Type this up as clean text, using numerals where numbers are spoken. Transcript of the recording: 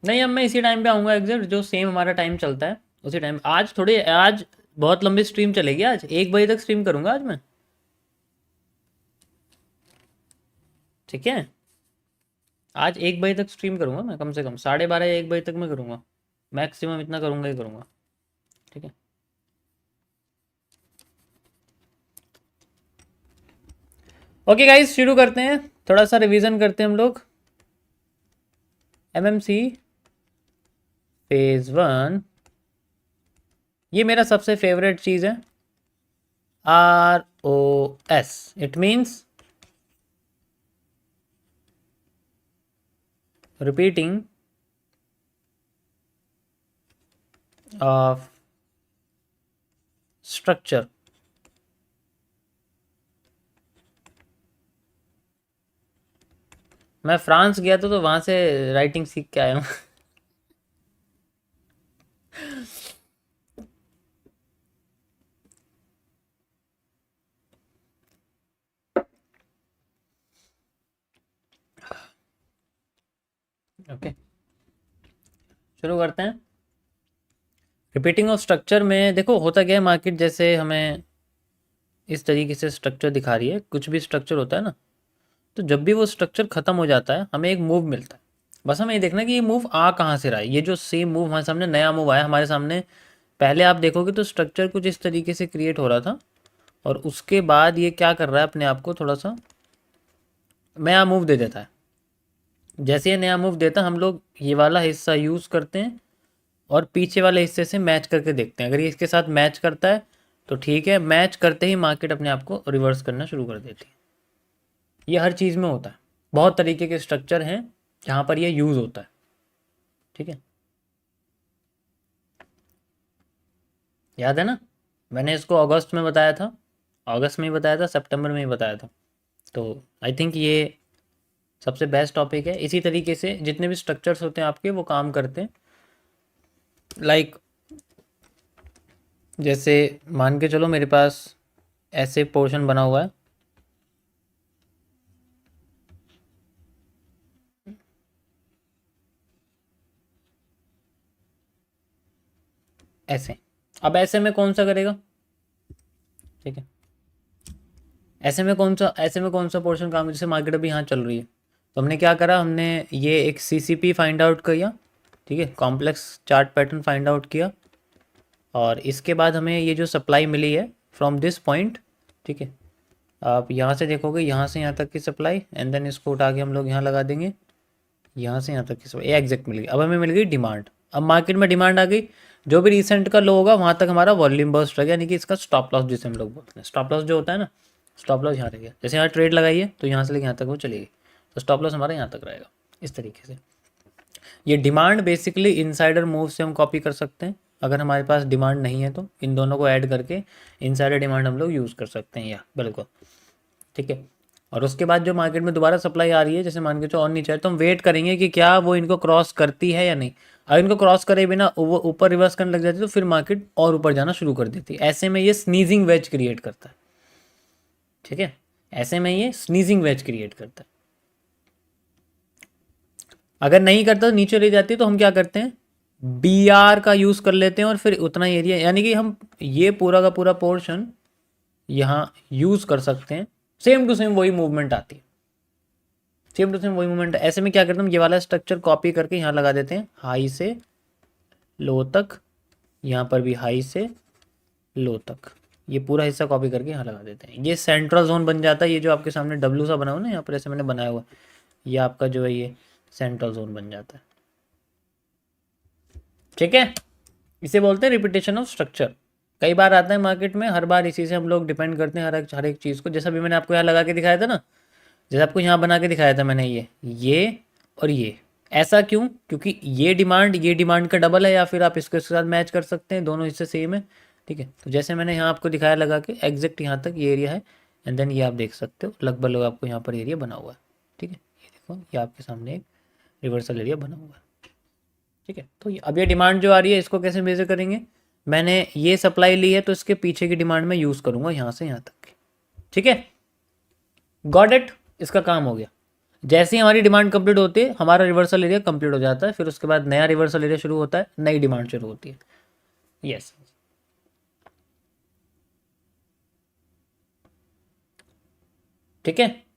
नहीं, अब मैं इसी टाइम पे आऊँगा एग्जैक्ट, जो सेम हमारा टाइम चलता है उसी टाइम। आज बहुत लंबी स्ट्रीम चलेगी, आज 1 बजे तक स्ट्रीम करूँगा आज मैं। ठीक है, आज 1 बजे तक स्ट्रीम करूँगा मैं, कम से कम 12:30 या 1 बजे तक मैं करूँगा। मैक्सिमम इतना करूँगा ही करूँगा। ठीक है। ओके गाइस, शुरू करते हैं, थोड़ा सा रिवीजन करते हैं हम लोग। एमएमसी फेज़ 1, ये मेरा सबसे फेवरेट चीज़ है। ROS, it means repeating of structure. मैं फ्रांस गया था तो वहां से राइटिंग सीख के आया हूँ। ओके, शुरू करते हैं। रिपीटिंग ऑफ स्ट्रक्चर में देखो होता क्या है, मार्केट जैसे हमें इस तरीके से स्ट्रक्चर दिखा रही है, कुछ भी स्ट्रक्चर होता है ना, तो जब भी वो स्ट्रक्चर खत्म हो जाता है हमें एक मूव मिलता है। बस हमें ये देखना कि ये मूव आ कहाँ से रहा है। ये जो सेम मूव हमारे सामने, नया मूव आया हमारे सामने, पहले आप देखोगे तो स्ट्रक्चर कुछ इस तरीके से क्रिएट हो रहा था, और उसके बाद ये क्या कर रहा है, अपने आप को थोड़ा सा नया मूव दे देता है। जैसे ये नया मूव देता, हम लोग ये वाला हिस्सा यूज़ करते हैं और पीछे वाले हिस्से से मैच करके देखते हैं। अगर ये इसके साथ मैच करता है तो ठीक है, मैच करते ही मार्केट अपने आप को रिवर्स करना शुरू कर देती है। ये हर चीज़ में होता है, बहुत तरीके के स्ट्रक्चर हैं जहाँ पर ये यूज़ होता है। ठीक है, याद है ना, मैंने इसको अगस्त में बताया था, अगस्त में ही बताया था, सितंबर में ही बताया था। तो आई थिंक ये सबसे बेस्ट टॉपिक है। इसी तरीके से जितने भी स्ट्रक्चर्स होते हैं आपके, वो काम करते हैं। लाइक जैसे मान के चलो मेरे पास ऐसे पोर्शन बना हुआ है, ऐसे। अब ऐसे में कौन सा करेगा, ठीक है, ऐसे में कौन सा पोर्शन काम, जैसे मार्केट अभी यहाँ चल रही है, तो हमने क्या करा, हमने ये एक CCP फाइंड आउट किया। ठीक है, complex chart pattern find out किया, और इसके बाद हमें ये जो सप्लाई मिली है फ्रॉम दिस पॉइंट, ठीक है, आप यहाँ से देखोगे, यहाँ से यहाँ तक की सप्लाई, एंड देन इसको उठा के हम लोग यहाँ लगा देंगे, यहाँ से यहाँ तक की सप्लाई, ये एग्जैक्ट मिल गई। अब हमें मिल गई डिमांड। अब मार्केट में डिमांड आ गई, जो भी रिसेंट का लो होगा वहाँ तक हमारा वॉल्यूम बर्स्ट रह गया, यानी कि इसका स्टॉप लॉस जिसे हम लोग बोलते हैं। स्टॉप लॉस जो होता है ना, स्टॉप लॉस यहाँ रह गया। जैसे यहाँ ट्रेड लगाई है तो यहाँ से लेके यहाँ तक वो चली गई, तो स्टॉप लॉस हमारा यहाँ तक रहेगा। इस तरीके से ये डिमांड बेसिकली इनसाइडर मूव से हम कॉपी कर सकते हैं। अगर हमारे पास डिमांड नहीं है तो इन दोनों को ऐड करके इनसाइडर डिमांड हम लोग यूज़ कर सकते हैं, या बिल्कुल। ठीक है, और उसके बाद जो मार्केट में दोबारा सप्लाई आ रही है, जैसे मान के चलो और नीचे है, तो हम वेट करेंगे कि क्या वो इनको क्रॉस करती है या नहीं। अगर इनको क्रॉस करे बिना वो ऊपर रिवर्स करने लग जाती है तो फिर मार्केट और ऊपर जाना शुरू कर देती है। ऐसे में ये स्नीजिंग वेज क्रिएट करता है। ठीक है, ऐसे में ये स्नीजिंग वेज क्रिएट करता है। अगर नहीं करता तो नीचे ले जाती है, तो हम क्या करते हैं, BR का यूज़ कर लेते हैं, और फिर उतना एरिया, यानी कि हम ये पूरा का पूरा पोर्शन यहाँ यूज़ कर सकते हैं। सेम टू सेम वही मूवमेंट आती है, सेम टू सेम वही मूवमेंट। ऐसे में क्या करते हैं, हम ये वाला स्ट्रक्चर कॉपी करके यहाँ लगा देते हैं, हाई से लो तक, यहाँ पर भी हाई से लो तक, ये पूरा हिस्सा कॉपी करके यहाँ लगा देते हैं। ये सेंट्रल जोन बन जाता है। ये जो आपके सामने डब्लू सा बना हुआ ना, यहाँ पर ऐसे मैंने बनाया हुआ, ये आपका जो है ये सेंट्रल जोन बन जाता है। ठीक है, इसे बोलते हैं रिपीटेशन ऑफ स्ट्रक्चर। कई बार आता है मार्केट में, हर बार इसी से हम लोग डिपेंड करते हैं हर एक चीज़ को। जैसा भी मैंने आपको यहाँ लगा के दिखाया था ना, जैसे आपको यहाँ बना के दिखाया था मैंने, ये और ये। ऐसा क्यों, क्योंकि ये डिमांड का डबल है, या फिर आप इसके साथ मैच कर सकते हैं, दोनों हिस्से सेम है। ठीक है, तो जैसे मैंने यहाँ आपको दिखाया लगा के, एग्जैक्ट यहाँ तक ये एरिया है, एंड देन ये आप देख सकते हो लगभग आपको यहाँ पर एरिया बना हुआ है। ठीक है, ये देखो, ये आपके सामने एक रिवर्सल एरिया बना हुआ है। ठीक है, तो अब ये डिमांड जो आ रही है, इसको कैसे मेजर करेंगे, मैंने ये सप्लाई ली है तो इसके पीछे की डिमांड में यूज़ करूँगा यहाँ से यहाँ तक की। ठीक है, गॉट इट, इसका काम हो गया। जैसे ही हमारी डिमांड कंप्लीट होती है हमारा रिवर्सल एरिया कंप्लीट हो जाता है, फिर उसके बाद नया रिवर्सल एरिया शुरू होता है, नई डिमांड शुरू होती है। यस, ठीक है।